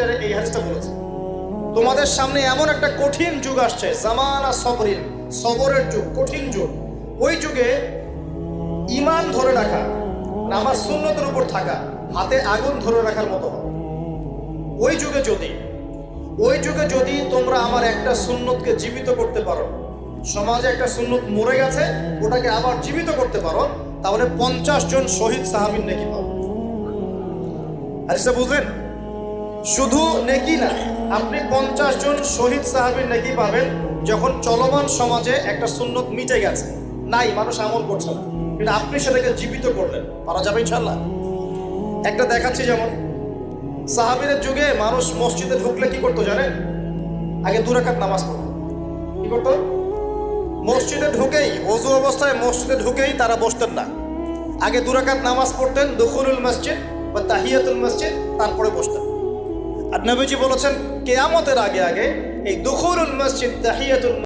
চ্যাপ্টারে এই হাদিসটা বলেছে, তোমাদের সামনে এমন একটা কঠিন যুগ আসছে, জামানা সবরিন, সবরের যুগ, কঠিন যুগ। ওই যুগে ঈমান ধরে রাখা, নামাজ সুন্নতের উপর থাকা হাতে আগুন ধরে রাখার মতো হবে। ওই যুগে যদি তোমরা আমার একটা সুন্নতকে জীবিত করতে পারো, সমাজে একটা সুন্নত মরে গেছে ওটাকে আবার জীবিত করতে পারো, তাহলে 50 জন শহীদ সাহাবীর নেকি পাবো। হাদিসটা বুঝলেন? শুধু নেকি না, আপনি 50 জন শহীদ সাহাবীর নেকি পাবেন যখন চলমান সমাজে একটা সুন্নত মিটে গেছে, নাই, মানুষ আমল করছে না, কিন্তু আপনি সেটাকে জীবিত করলেন। পারা যাবে ইনশাআল্লাহ। একটা দেখাচ্ছি, যেমন সাহাবীদের যুগে মানুষ মসজিদে ঢুকলে কি করতো জানেন? আগে 2 রাকাত নামাজ পড়তো। কি করতো? মসজিদে ঢুকেই, ওযু অবস্থায় মসজিদে ঢুকেই তারা বসতেন না, আগে 2 রাকাত নামাজ পড়তেন, দুখুলুল মসজিদ বা তাহিয়াতুল মসজিদ, তারপরে বসতেন। আর নবীজি বলেছেন কিয়ামতের আগে আগে এই দুখুলুল মসজিদ, তাহিয়াতুল